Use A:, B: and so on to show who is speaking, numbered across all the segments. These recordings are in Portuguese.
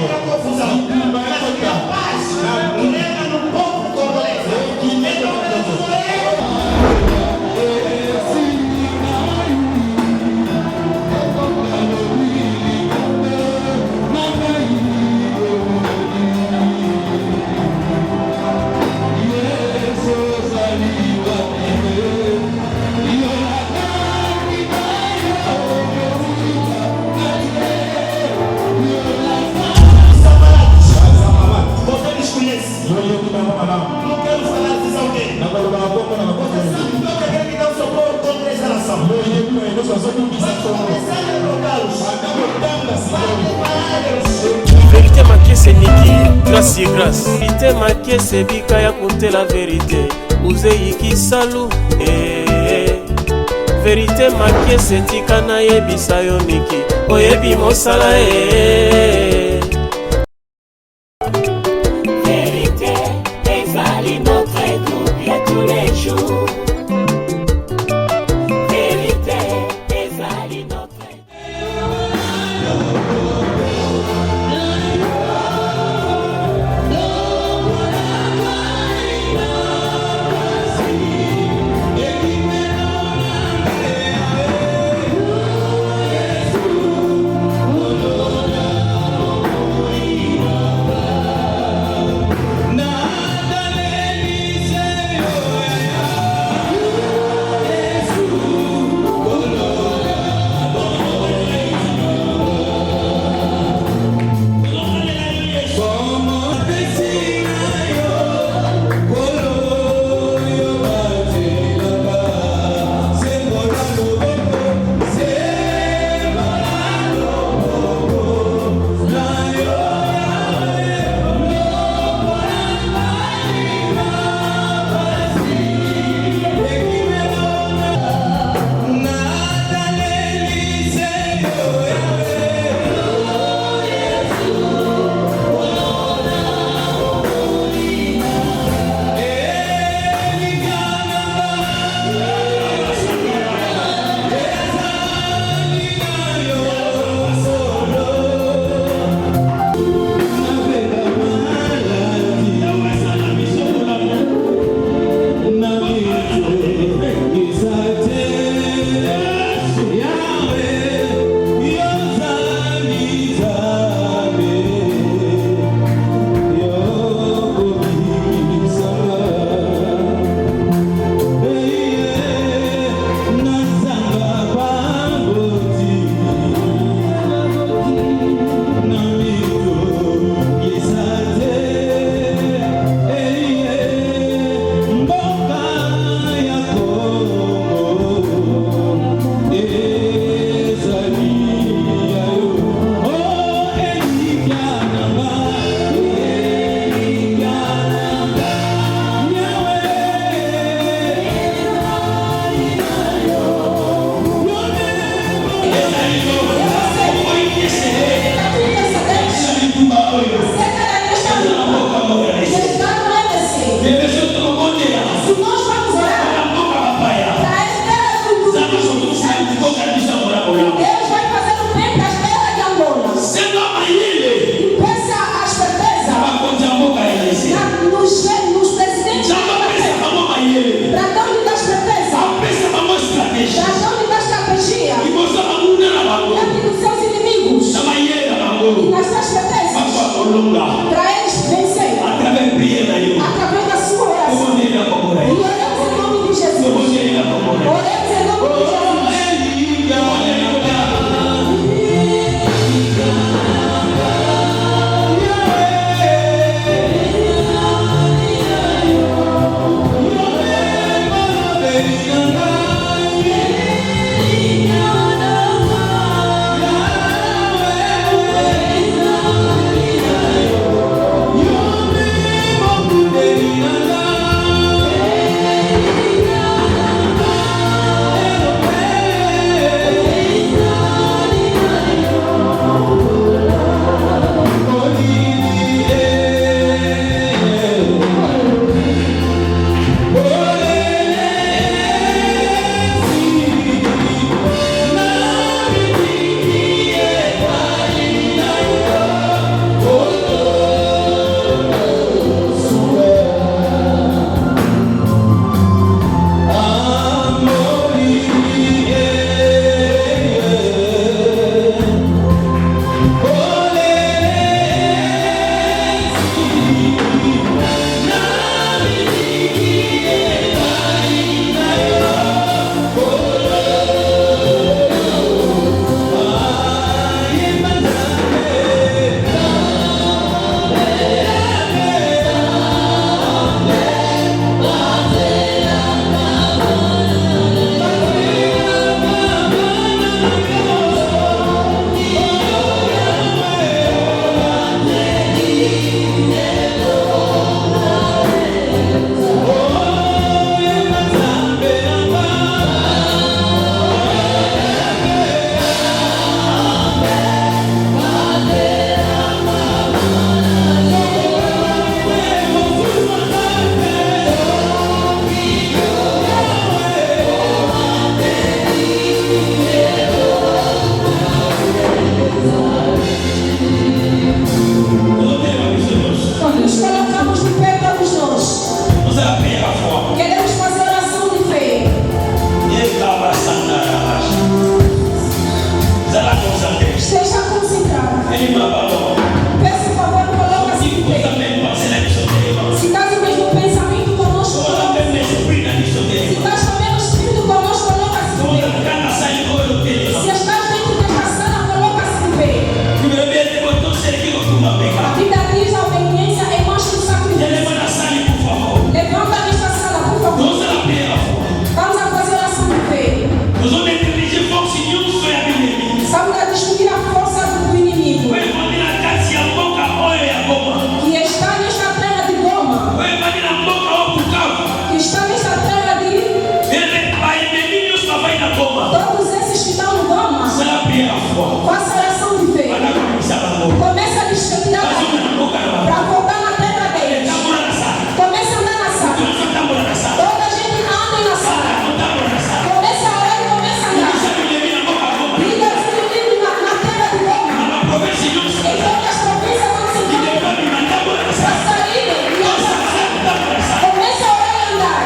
A: entra confusão. Mas que a paz reina no povo congolês. Não quero falar de alguém. Quem me dá o socorro contra essa nação?
B: Vérité marquée c'est Niki, grâce et grâce. Vérité marquée c'est Bika ya compter la vérité. Ouzei Kisalu, vérité marquée c'est Tikana yebisa yo Niki. Oyebi mosala
C: Vérité, ezali notre groupe ya tous les jours. Vérité, ezali notre
A: para eles vencer através da sua oração. E oramos em nome de Jesus. Oramos em nome de Jesus. Esteja concentrado. Peço por favor, coloque-se de pé. Se caso mesmo o pensamento conosco, coloque-se. Se estás também no espírito conosco, coloca-se de pé. Se estás dentro desta sala, coloca-se de pé. A Bíblia diz a obediência é mais que o sacrifício. Levanta nesta sala, por favor. Vamos a fazer oração de fé. Estamos a destruir a força do inimigo que está nesta terra de Goma, que está nesta terra de todos esses que estão no Goma. Faça oração de fé. Começa a lhes retirar para voltar na terra deles. Começa a andar na sala. Toda a gente anda na sala. Começa a orar e começa a andar. Liga os inimigos na terra de Goma. Em todas as províncias vão se unir para saírem e andar. Começa a orar e andar.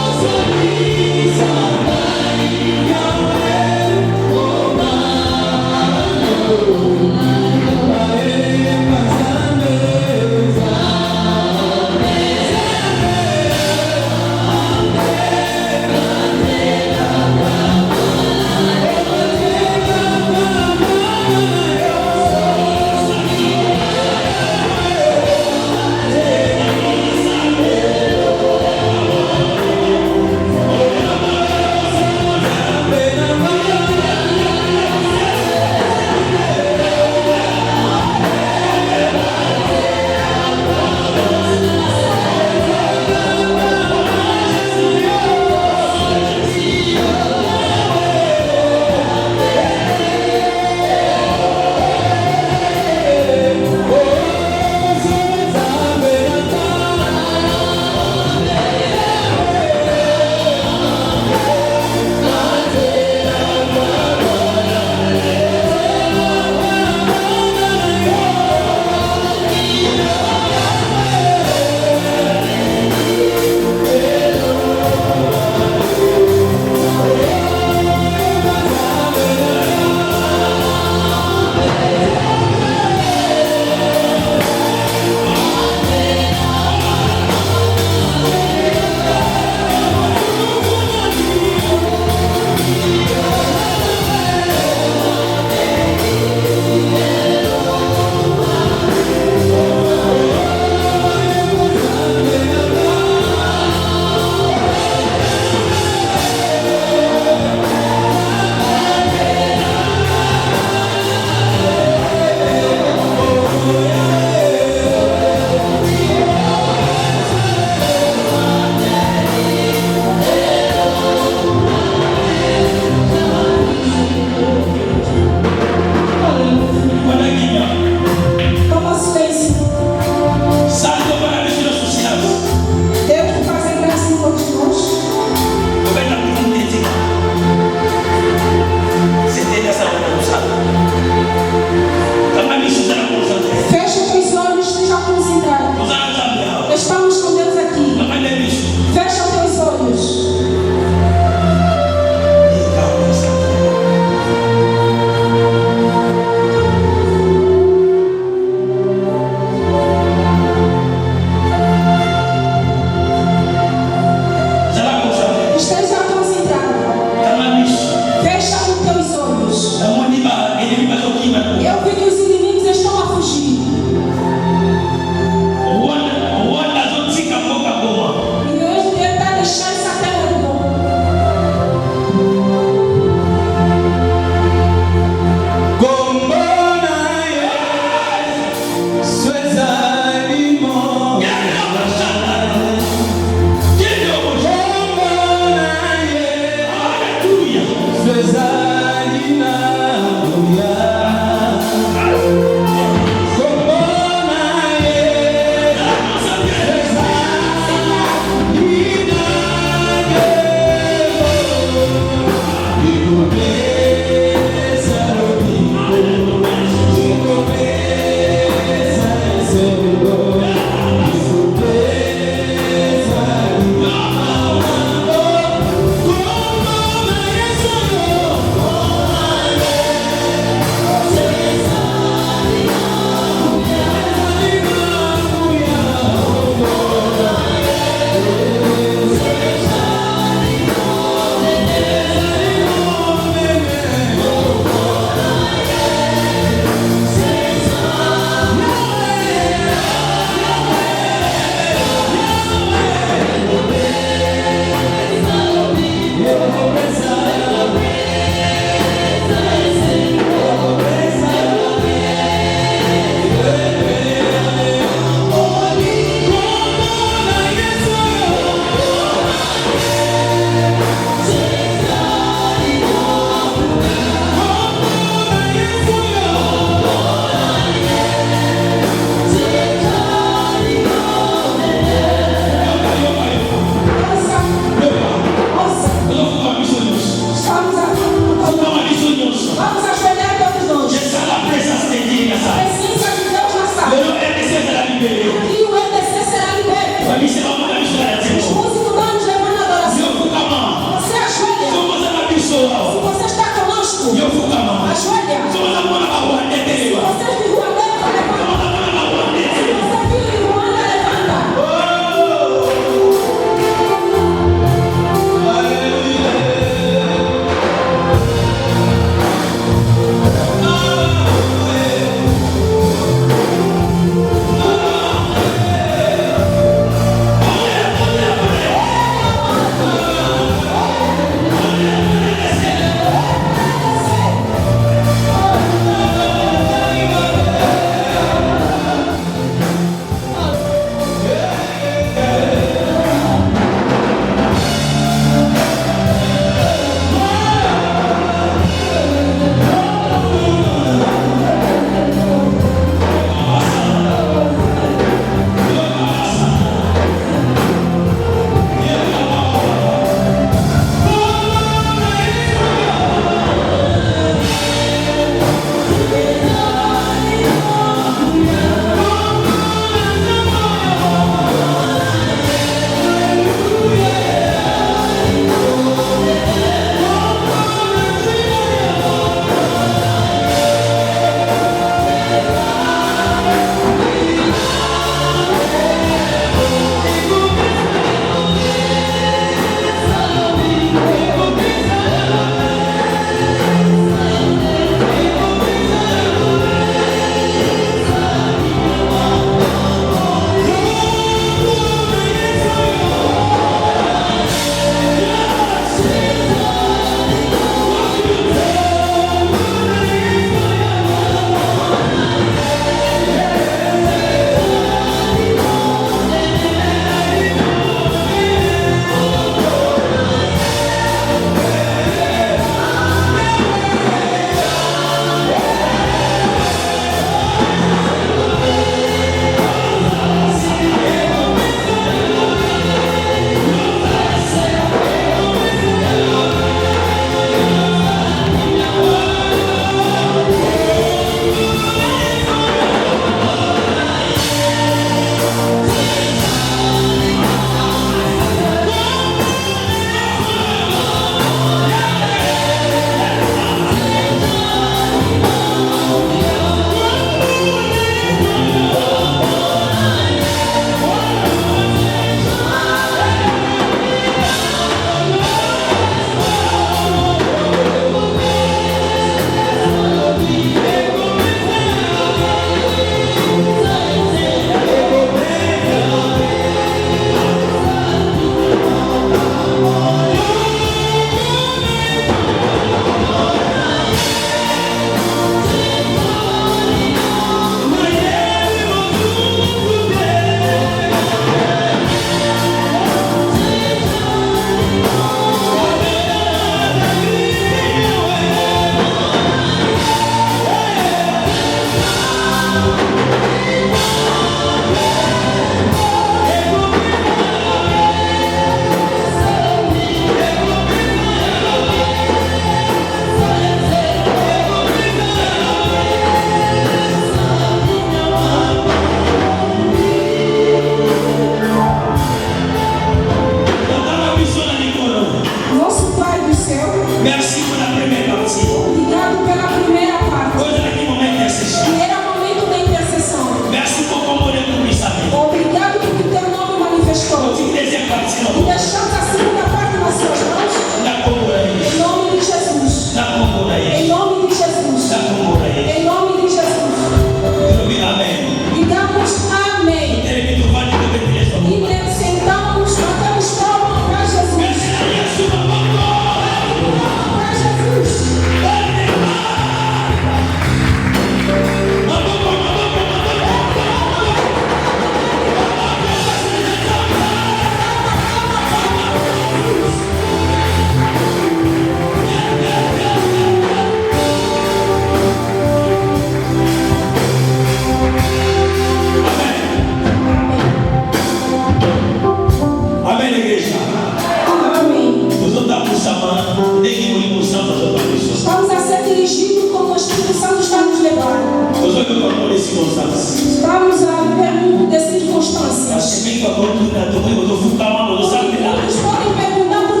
A: Estamos a viver um mundo de circunstâncias. Muitos podem perguntar por que estão a orar. Chamamos o servo de Deus.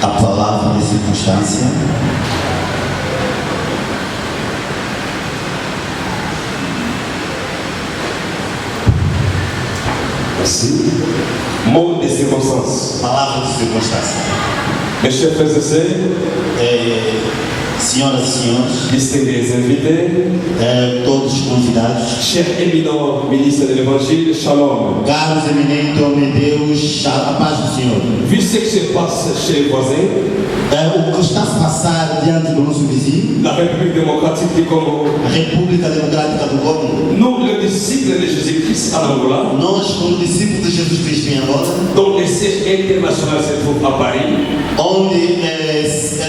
D: A palavra de circunstância.
E: Merci. Mot de circonstance.
D: Palavra de circunstância.
E: Mes chers frères et sœurs,
D: senhoras e senhores,
E: distingués invités,
D: todos convidados,
E: cher éminent ministre de l'Évangile, Shalom.
D: caros eminentes homens de Deus, a paz do Senhor.
E: Vu ce qui se passe chez les voisins,
D: O que está a se passar diante do nosso vizinho,
E: la République démocratique du Congo,
D: a República Democrática do Congo,
E: nous, les disciples de Jésus-Christ en Angola,
D: nós, como discípulos de Jesus Cristo em Angola,
E: dont le siège international se trouve à Paris,
D: onde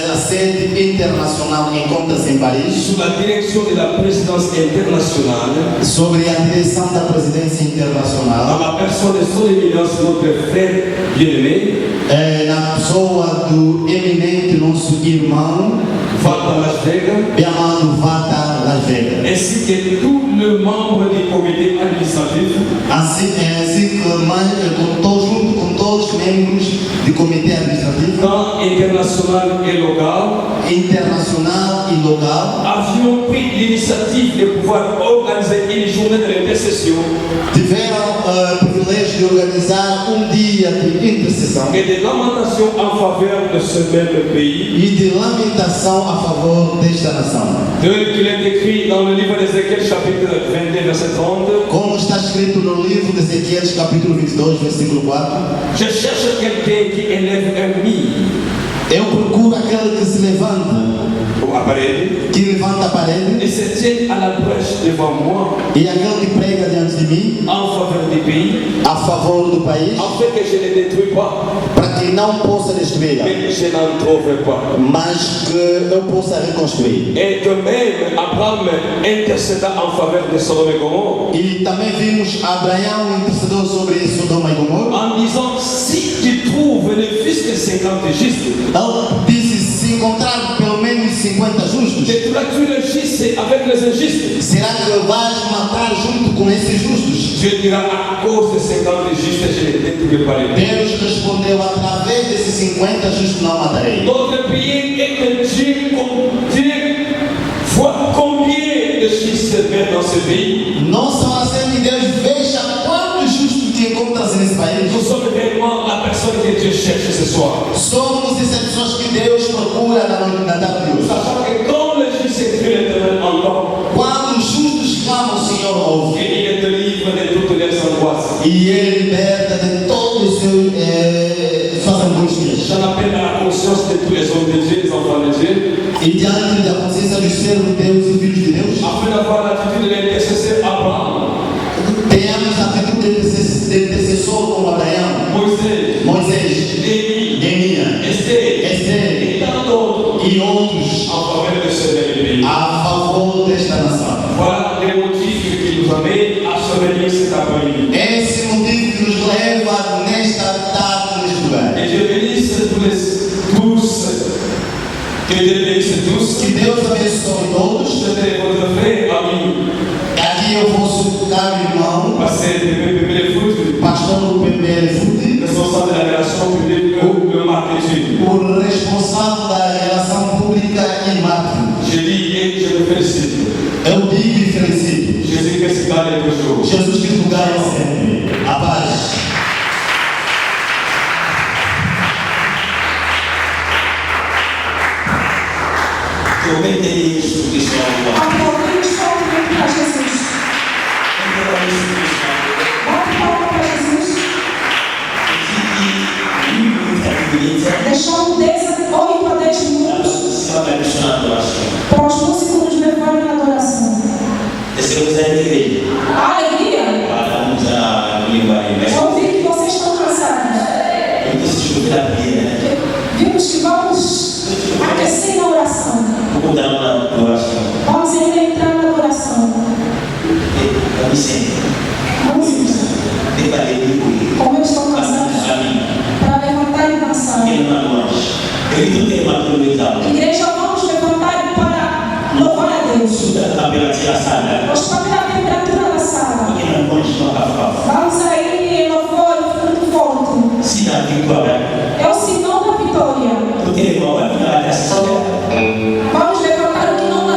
D: a sede internacional encontra-se em Paris,
E: sous la direction de la présidence internationale,
D: sobre a direção da presidência
E: dans
D: internacional,
E: la personne de son éminence, notre frère bien-aimé,
D: na pessoa do eminente nosso irmão,
E: Vata Las Vegas,
D: bem amado Vata Las Vegas,
E: ainsi que tous les membres du comité administratif,
D: assim junto com todos os membros do comitê administrativo,
E: tant international et local,
D: internacional e local,
E: avions pris l'initiative de pouvoir organiser une journée de l'intercession
D: tiveram o privilégio de organizar dia de intercessão
E: et de lamentation en faveur de ce même pays,
D: e de lamentação a favor desta nação.
E: tel qu'il est écrit dans le livre d'Ézéchiel, chapitre 22, verset 30.
D: Como está escrito no livro de Ezequiel, capítulo 22, versículo 4,
E: Je cherche quelqu'un qui élève un mur
D: eu procuro aquele que se levanta,
E: à parede
D: que levanta a parede,
E: et se tient à la brèche devant moi
D: e aquele que prega diante de mim
E: en faveur du pays,
D: a favor do país,
E: afin que je ne détruis pas,
D: para que não possa destruí-la,
E: mais je n'en trouve pas.
D: mas que eu possa reconstruir.
E: Et de même, Abraham intercéda en faveur de Sodome et Gomorrhe
D: E também vimos Abraão intercedeu sobre Sodoma e Gomorra.
E: en disant, si tu trouves ne fût-ce que 50 justes,
D: Ele disse: se encontrar pelo menos 50 justos,
E: détruis le juste avec les injustes.
D: será que vais matar junto com esses justos?
E: Dieu dira, à cause de 50 justes, je ne détruirai pas les deux.
D: Deus respondeu: através desses 50 justos não matarei.
E: Notre prière est que Dieu voit combien de justes se mettent dans ce pays.
D: Nossa oração é que Deus veja quantos justos que encontra-se nesse país.
E: Nous sommes réellement la personne que Dieu cherche ce soir.
D: Somos essas pessoas que Deus procura na data de hoje.
E: Sachant que quand le juste crie l'Éternel entend,
D: Quando os justos clamam, o Senhor ouve.
E: et il te livre de toutes les angoisses.
D: E Ele liberta de todos os seus suas angústias.
E: J'en appelle à la conscience de tous les hommes de Dieu, les enfants de Dieu,
D: E diante da consciência dos servos de Deus e filhos de Deus,
E: afin d'avoir l'attitude de l'intercesseur Abraham,
D: tenhamos a atitude de intercessor como Abraão,
E: Moïse,
D: Moisés,
E: Élie,
D: Neemias,
E: Esther
D: Esther
E: et tant d'autres
D: e outros
E: en faveur de ce même pays.
D: a favor desta nação.
E: Voilà les motifs qui nous amènent à se réunir cet après-midi.
D: Esse motivo que nos leva nesta data, neste lugar.
E: Et je bénisse tous, que Dieu bénisse tous.
D: Que Deus abençoe todos.
E: C'était votre frère, ami,
D: Aqui eu vosso caro irmão,
E: pasteur de PPP Foot,
D: pastor do PBL Fute,
E: responsable de la relation publique, le marketing.
D: o responsável da relação pública e marketing.
E: Je dis et je me félicite.
D: Eu digo e felicito.
E: Jésus-Christ gagne toujours.
D: Jesus Cristo ganha sempre. A paz.
F: Que aumentem Jesus Cristo na rua.
A: Aplaudimos fortemente para Jesus.
F: Então, Jesus Cristo na rua.
A: Bate palma para Jesus.
F: E muito acredita.
A: Deixamos 8 a 10 minutos.
F: Ela vai missionar para dar uma adoração.
A: Vamos ainda entrar na adoração. Vamos entrar. Como eu estou cansado para levantar e dançar. Igreja, vamos levantar para louvar a Deus. Vamos subir a temperatura da sala. Vamos aí em louvor muito forte. É o sinal da vitória. Vamos levantar o que não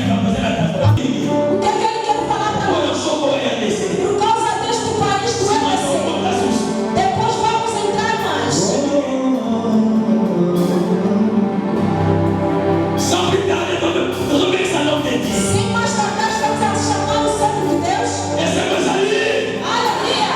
A: O que é que ele quer falar para nós? Por causa deste país do EPC. Depois vamos entrar mais. Sim, mas também estamos a chamar o servo de Deus. Aleluia!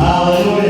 A: Aleluia!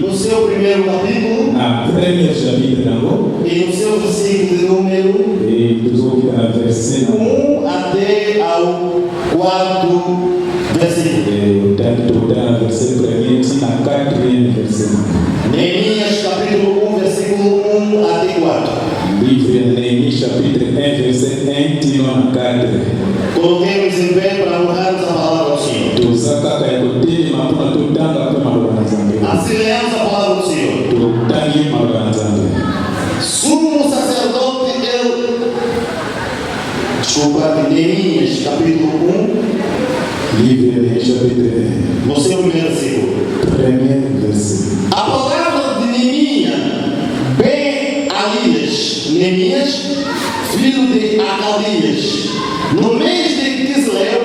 D: No seu primeiro capítulo, e no seu versículo número 1 até ao 4 versículo. Neemias capítulo 1, versículo 1 até 4.
G: Livre de Neemias, chapitre 1, verset 1 4.
D: Coloquemos em pé para honrarmos a palavra do Senhor.
G: Assim leamos a palavra do Senhor.
D: capítulo 1.
G: Livre de Neemias, chapitre 1.
D: No seu primeiro versículo.
G: Premier versículo.
D: A palavra de Neemias, Ben Alias, Neemias, filho de Acalias, no mês de Quisleu,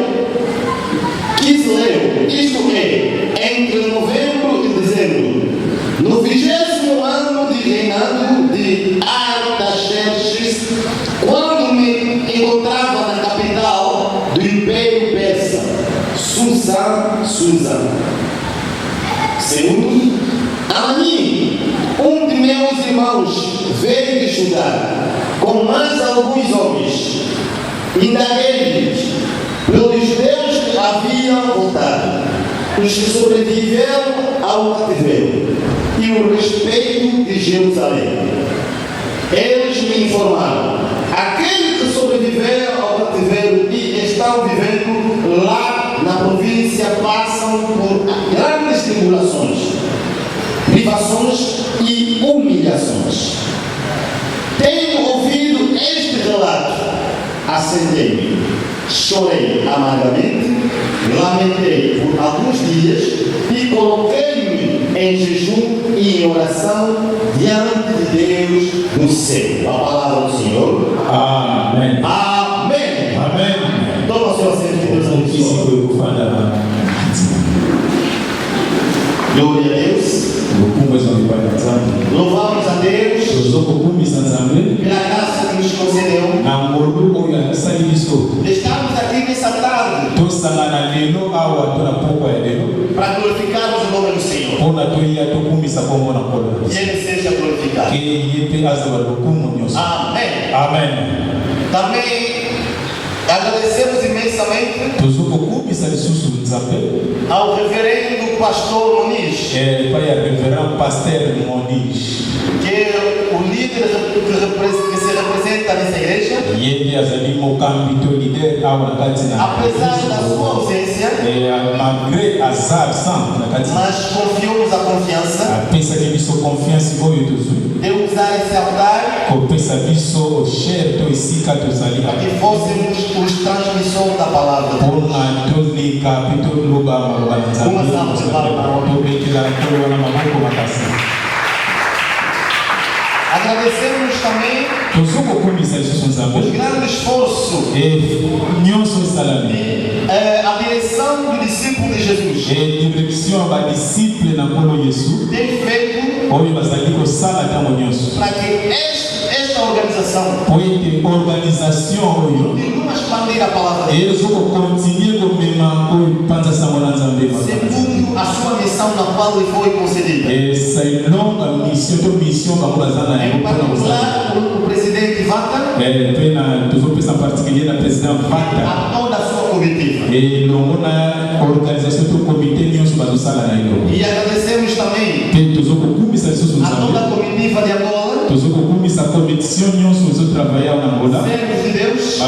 D: isto é, entre novembro e dezembro, no 20º ano de reinado de Artaxerxes, quando me encontrava na capital do Império Persa, Susa. Segundo, a mim, um de meus irmãos veio de Judá, com mais alguns homens, indaguei-lhes pelos judeus que haviam voltado, os que sobreviveram ao cativeiro, e o respeito de Jerusalém. Eles me informaram: aqueles que sobreviveram ao cativeiro e estão vivendo lá na província passam por grandes tribulações, privações e humilhações. Tenho ouvido este relato, assentei-me, chorei amargamente, lamentei por alguns dias e coloquei-me em jejum e em oração diante de Deus do céu. A palavra do Senhor.
G: Amém.
D: Amém.
G: Amém.
D: Toma o seu assento, que Deus abençoe. Glória a Deus. Louvamos a Deus pela graça que nos concedeu. Estamos aqui nessa tarde para glorificarmos o nome do Senhor. Que Ele seja glorificado. Amém.
G: Amém.
D: Também agradecemos imensamente ao reverendo pastor Moniz, que é o líder que se representa nessa igreja. Apesar da sua ausência, mas confiamos a confiança de usar esse altar para que fôssemos os transmissores da palavra de Deus. Uma salva de palmas. Agradecemos também o grande esforço a direção do discípulo de Jesus tem feito para que esta organização continue a expandir a palavra de Deus segundo a sua missão na qual lhe foi concedida. Em particular, o presidente Vata a toda a sua comitiva. E agradecemos também a toda a comitiva de Angola, servos de Deus,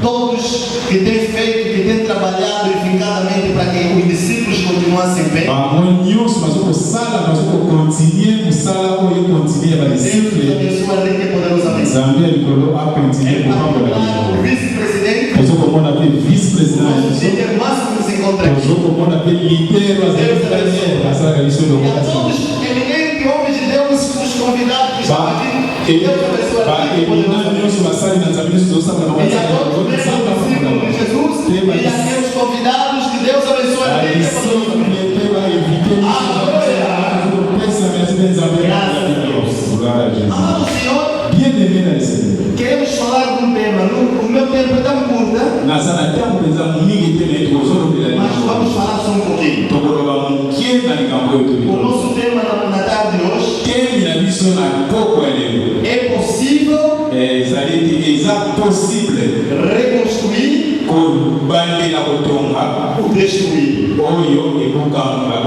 D: todos que têm feito, que têm trabalhado eficazmente para que os discípulos continuassem bem. Deus abençoe a Lídia poderosamente. O vice-presidente, o líder máximo que se encontra aqui. E a todos os eminentes homens de Deus, os convidados que estão aqui. Deus abençoe a Lídia poderosamente. E a todos os discípulos de Jesus e a aqueles convidados que Deus abençoe a Lídia poderosamente. Amado Senhor, queremos falar de um tema. O meu tempo é tão curto, mas vamos falar só um pouquinho. O nosso tema na tarde de hoje é possível reconstruir o destruído.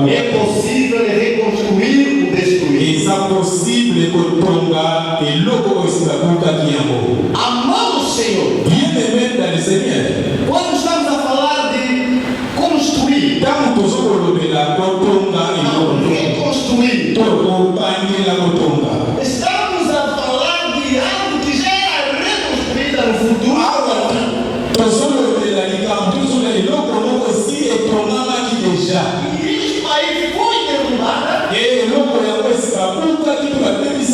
D: É possível reconstruir o destruído. Amado Senhor, quando estamos a falar de construir, reconstruir, estamos a falar de algo que já era reconstruído no futuro.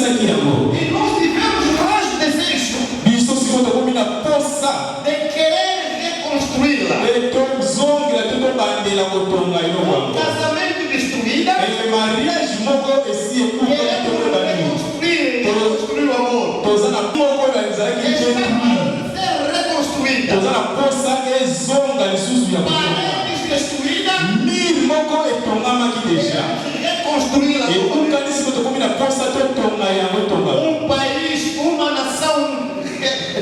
G: ebongisaki yango.
D: E nós tivemos mais desejo
G: Biso sikoyo tokomi na posa
D: de querer reconstruí-la.
G: tozongela te tobandela kotonga eloko yango.
D: Casamento destruída,
G: Mariage moko esi ekufa
D: queremos reconstruir o amor.
G: toza na moko oyo ezalaki
D: Está
G: détruire.
D: para ser reconstruída.
G: toza na posa ezonga lisusu ya kotonga.
D: Paredes destruídas,
G: Mire moko etongamaki deja.
D: reconstruí-la.
G: ekukani siko tokomi na posa totonga yango etongama.
D: País, uma nação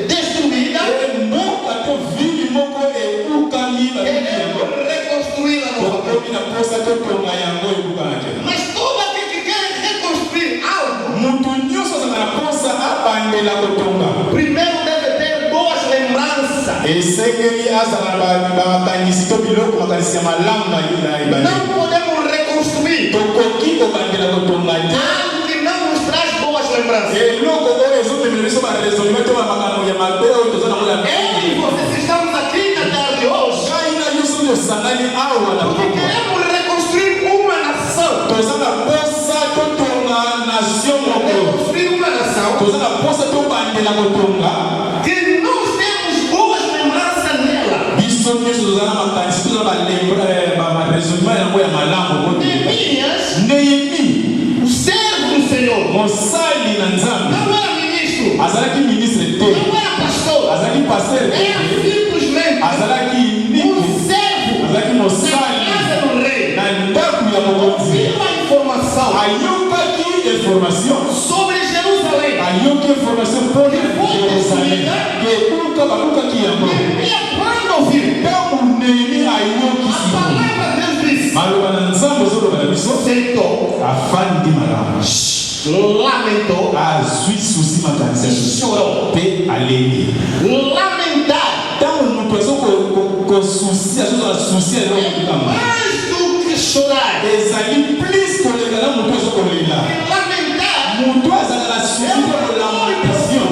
D: destruída,
G: mboka to vili moko ekukani babiki yango.
D: queremos reconstruí-la novamente.
G: tokomi na posa totonga yango ekukanaki.
D: Mas todo aquele que quer reconstruir algo,
G: mutu nyonso azala na posa abandela kotonga.
D: primeiro deve ter boas lembranças.
G: esengeli azala na bamakanisi to biloko makanisi ya malamu na ebandeli.
D: Não podemos reconstruir
G: tokoki kobandela kotonga te.
D: algo que não nos traz boas lembranças.
G: eloko oyo ezomemela biso baresonima to bamakambo ya mabe oyo toza nango ya
D: Eu e vocês estamos aqui na tarde de hoje
G: ngai na biso tosangani awa na
D: porque
G: pamba.
D: queremos reconstruir uma nação.
G: toza na posa totonga nation moko.
D: Reconstruir uma nação
G: toza na posa tobandela kotonga.
D: que nós temos boas lembranças nela.
G: biso nyonso toza na makanisi toza na baresonima yango ya malamu.
D: Neemias,
G: Neemi
D: o servo do Senhor,
G: mosali na nzambe
D: não era ministro,
G: azalaki ministre te,
D: não era pastor,
G: azalaki paster te,
D: era simplesmente
G: azalaki
D: um
G: nini,
D: servo
G: azalaki
D: na
G: mosali
D: casa do rei.
G: na ndako ya mokonzi.
D: Ouviu a informação
G: ayokaki information,
D: sobre Jerusalém.
G: ayoki information mpona Jerusalem ke kuka bakukaki yango.
D: E quando ouviu,
G: ntango Neemi
D: a
G: ayokisi
D: palavra de Deus disse:
G: maloba na nzambe ozoloba na biso,
D: aceitou,
G: afandi malamu,
D: lamentou,
G: azwi susi makanisi ya susi
D: chorou.
G: mpe alengi.
D: Lamentar
G: ntango moto aza kosusi azozala susi
D: é
G: elokokama
D: mais do que chorar.
G: ezali plus koleka na moto azokolela.
D: Lamentar
G: moto azalaka susi mpe kolamentation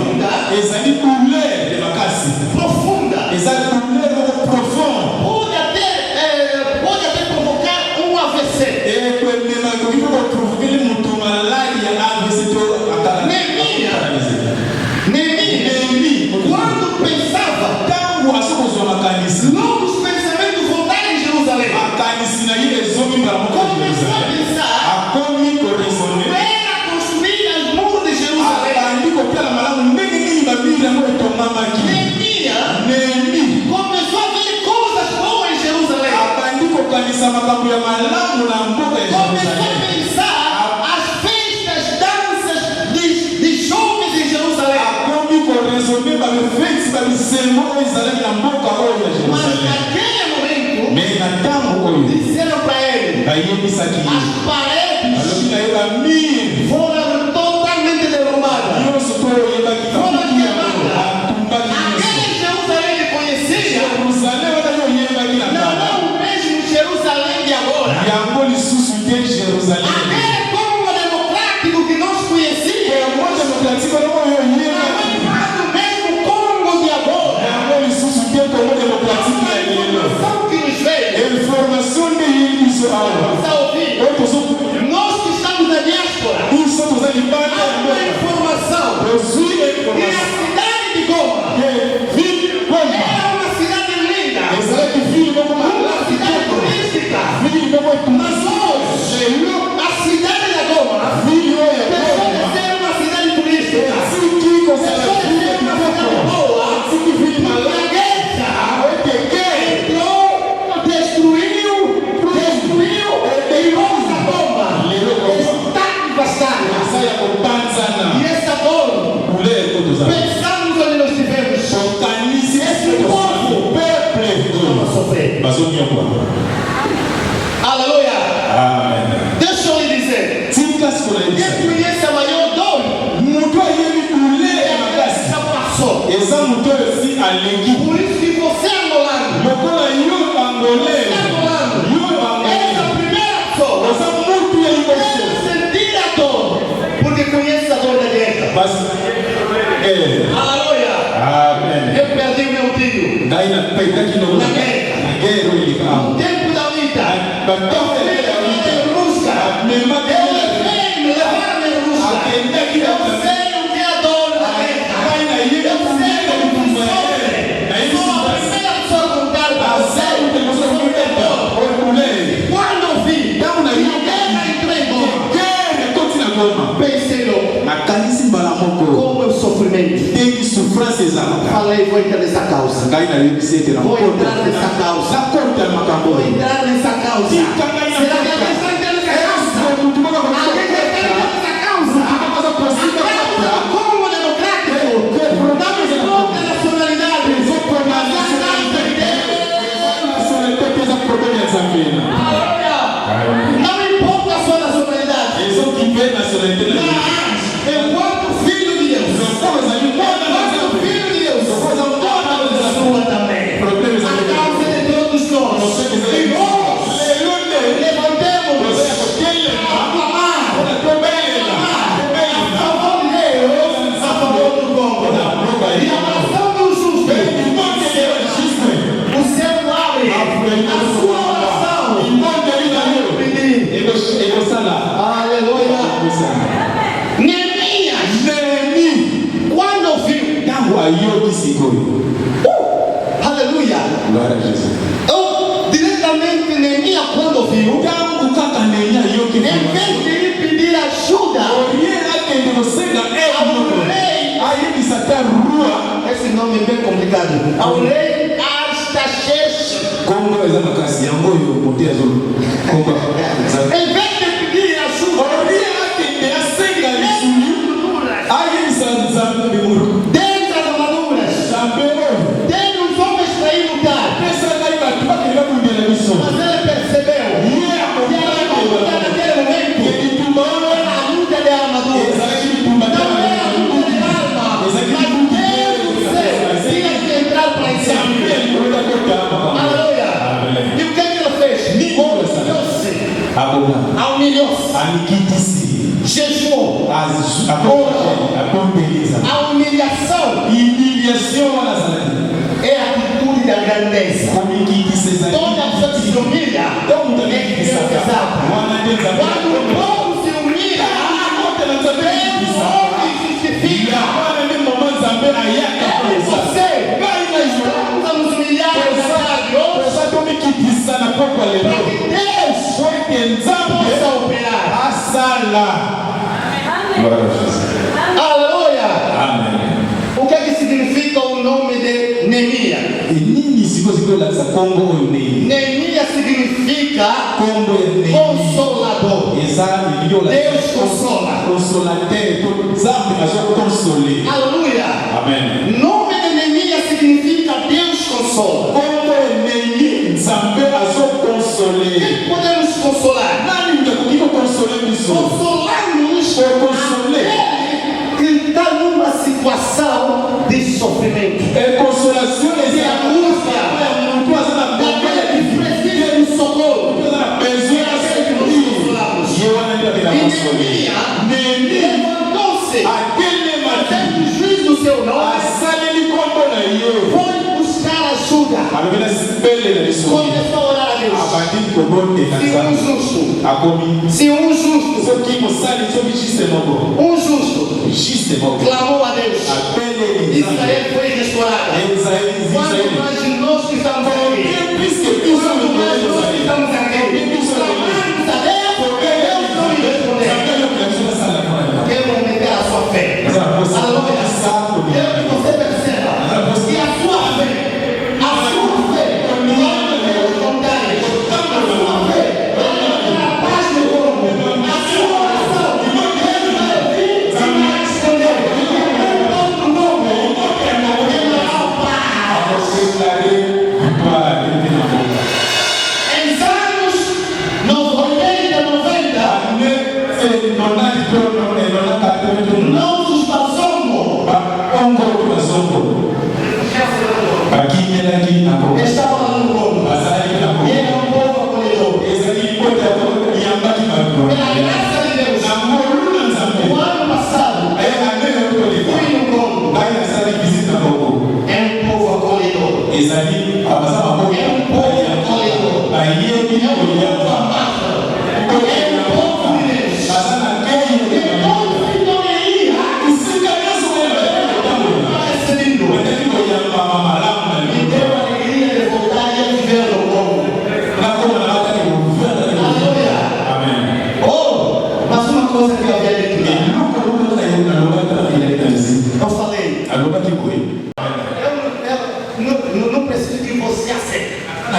G: ezali douleur ya makasi,
D: profunda
G: eza douleur moko profonde.
D: pode até provocar um AVC.
G: ekwemema ekoki mpe koprovokeli moto maladi ya AVC to
D: Neemias, quando pensava,
G: ntango azokozwa makanisi,
D: novos pensamentos voltaram em Jerusalém.
G: makanisi na ye ezomi mbala moko ya
D: Começou a
G: Jerusalem.
D: pensar,
G: akomi koresone,
D: era construir os muros de Jerusalém.
G: abandi kopiala malamu ndenge nini babili yango etongamaki.
D: Neemias
G: Neemi
D: começou a ver coisas boas em Jerusalém.
G: abandi kokanisa makambo ya malamu na mboka ya
D: Começou a
G: Jerusalem.
D: pensar as festas, danças de jovens em Jerusalém.
G: akomi koresone babefeti babisengo oyo ezalaki na mboka oyo ya
D: Mas
G: Jerusalem.
D: naquele momento,
G: me na ntango oyo
D: disseram para ele:
G: bayebisaki ye,
D: as paredes
G: balobi na ye bamire
D: foram totalmente derrubadas.
G: nyonso to oyebaki bakuki yango atumbaki nyonso.
D: Aquele Jerusalém que conhecia
G: Jerusalem wana yo oyebaki na
D: não
G: kala
D: é o mesmo Jerusalém de agora.
G: yango lisusu te Jerusalem.
D: Aquele Congo democrático que nós conhecíamos
G: yango demokratike wana oyo
D: não
G: oyebaki
D: é mais o mesmo Congo de agora.
G: yango lisusu te kongo demokratike ya lelo.
D: Informação que nos veio,
G: information nde yeyi biso awa
D: está ouvindo?
G: oyo tozokuta
D: Nós que estamos na diáspora,
G: biso toza libanda
D: há
G: ya
D: uma
G: mboka
D: informação
G: tozwi
D: que a
G: information
D: cidade de Goma
G: ke ville Goma
D: era uma cidade linda,
G: ezalaki ville moko
D: uma
G: malamu
D: cidade
G: kitoko,
D: turística.
G: ville moko
D: Mas
G: etumasi.
D: hoje,
G: lelo
D: a cidade de Goma
G: ville oyo ya
D: deixou de
G: Goma
D: ser uma cidade turística.
G: esiki kozala
D: Deixou de
G: ville
D: ser uma cidade
G: kitoko,
D: boa.
G: esiki ville
D: A
G: malamu
D: guerra
G: oekeke
D: entrou, destruiu e nossa Goma está devastada.
G: eza ya kopanzana
D: E essa dor,
G: couleur eko tozala
D: pensamos onde nós estivemos,
G: tokanisi
D: esse povo
G: peuple
D: vamos sofrer.
G: bazonyokwa.
D: Aleluia.
G: Amen.
D: Deixa eu lhe dizer,
G: tika sikola
D: quem
G: yebisa
D: conhece a maior dor
G: moto ayebi douleur ya makasi
D: já passou.
G: eza moto oyo si alengi.
D: Por isso que você angolano,
G: lokola yo angolais,
D: angolano,
G: yo angolais
D: essa primeira pessoa
G: oza mutu ya liboso
D: deve sentir a dor, porque conhece a dor da guerra.
G: basi
D: Aleluia.
G: amen.
D: Eu perdi o meu tio.
G: ngai napetaki
D: Na
G: na
D: guerra.
G: guerre oyo eleka
D: No
G: awa
D: tempo da luta,
G: batombe ya
D: eu
G: wita
D: Rusca.
G: memaki
D: Me levaram em Rusca. Como eu sofrimento.
G: Tem que sofrer esses anos.
D: Falei, vou entrar nessa causa. Vou entrar nessa causa. Vou entrar nessa causa. Será que alguém está entrando nessa causa? Alguém está entrando nessa causa? Como democrático? Não importa a nacionalidade. Não importa a sua nacionalidade. Enquanto filho de Deus, a sua também. A causa de todos nós. E nós levantemos a clamar a favor de Deus, a favor do Congo. E a oração do justo, o céu abre a sua oração. Aleluia. Quando viu, aleluia. Diretamente Neemias, quando viu, em vez de ir pedir ajuda ao rei, esse nome é bem complicado, ao rei Artaxerxes, em vez de pedir ajuda, dentro das armaduras, dentro dos homens para ir lutar, mas ele percebeu que a luta naquele momento não era a luta de armadura, não era a luta de arma, mas Deus do céu tinha que entrar para intervir. Aleluia. E o que ele fez? Humilhou-se, jejuou, a humilhação é a atitude da grandeza. Toda pessoa que se humilha é que Deus exalta. Quando o povo se humilha, Deus justifica. Eu e você estamos a nos humilhar nessa de hoje, para que Deus possa operar. Aleluia. O que é que significa o nome de Neemias? Neemias significa consolador. Deus consola. Aleluia.
G: Amém.
D: Nome de Neemias significa Deus consola. Quem podemos consolar? Consolar-nos aquele que está numa situação de sofrimento, de angústia, daquele que precisa de socorro. Aquele que nos consolamos. E Neemias levantou-se, fazendo juízo do seu nome, foi buscar ajuda, começou a orar a Deus. Se um justo clamou a Deus, Israel foi restaurada. Quando nós irmãos que estamos aqui, quando nós estamos aqui, clamamos a Deus, Deus não me respondeu. Quero aumentar a sua fé. Aleluia. Quero que você perceba que a sua fé, quando Deus contar, a sua fé, a paz do corpo, a sua oração, Deus vai ouvir e vai responder. Outro nome, ele é o Pai. Em Salmos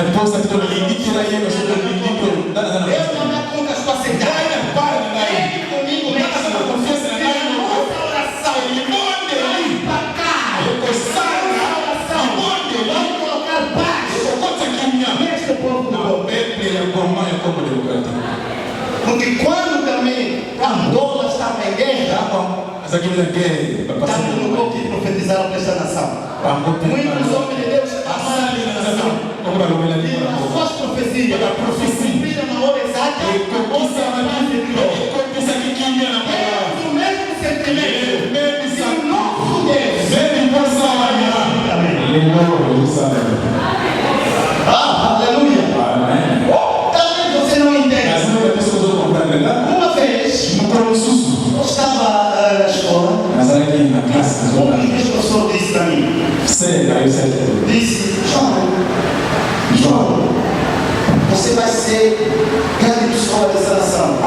G: posta que todo mundo que era eu sou do livro.
D: Eu não me conta a sua cidade. Vem comigo nessa confiança na nossa oração. Vamos pra cá. Vamos colocar paz. Neste povo do povo. Porque quando também Angola estava em guerra, estava no corpo que profetizaram para esta nação. Muitos homens de Deus amaram a nação. E as suas profecias cumpriram na hora exata. Temos o mesmo sentimento. Se o nosso Deus. Aleluia. Talvez você não entenda. Uma vez, eu estava na escola. Um dos professores disse para mim: disse, João, você vai ser grande pessoa dessa nação.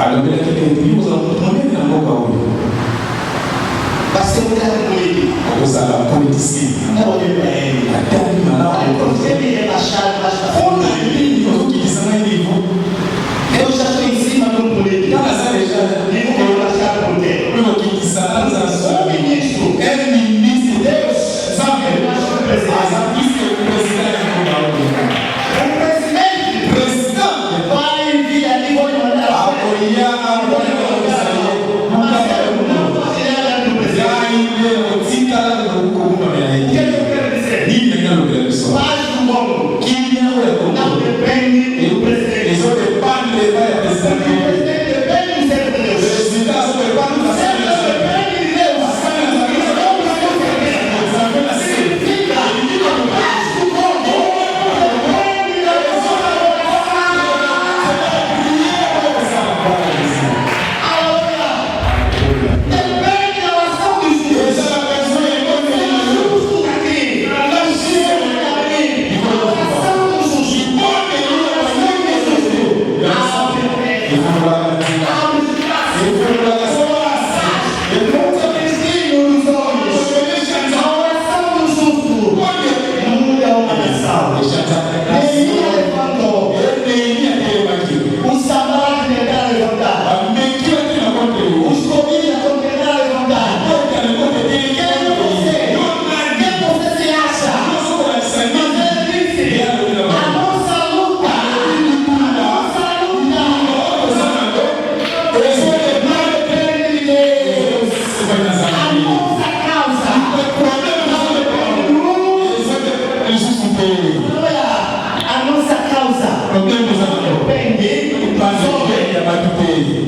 D: Vai ser um grande político. Eu olhei para ele. Você me relaxar mais para frente. Eu já estou em cima de um político. E não vou relaxar com ele. O ministro é ministro de Deus. Sabe? O presidente vai vir ali, vou lhe mandar. Paz do mundo não depende do presidente. O presidente depende do servo de Deus. O servo depende de Deus. Significa paz do mundo depende da pessoa. Depende da ação dos justos. Justo daqui.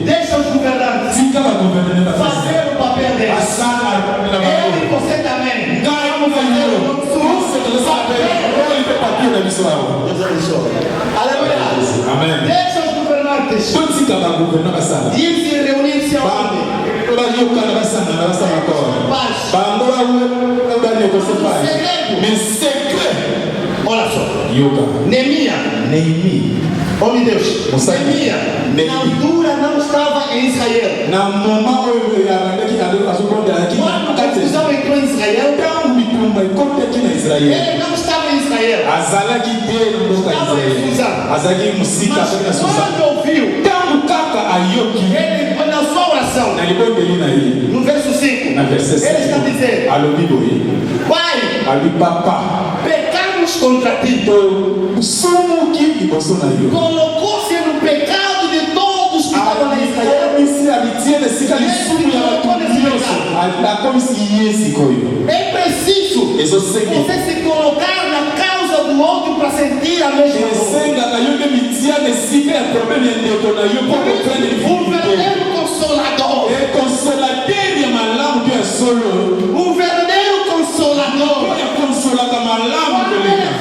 D: Deixa os governantes fazer o papel deles. Eu e você também. Vamos fazer o nosso papel. Deus abençoe. Aleluia.
G: Amém.
D: Deixa os governantes ir se reunir-se aonde? Olha só. Neemias. Homem de Deus. Neemias. Na altura não estava em Israel. Quando a confusão entrou em Israel, ele não estava em Israel. Estava em Suzã. Mas quando ouviu, ele, na sua oração, no verso 5, ele está dizendo: Pai, pecamos contra ti. Colocou-se no pecado de todos que estavam em Israel. É preciso você se colocar na causa do outro para sentir a mesma dor. O verdadeiro consolador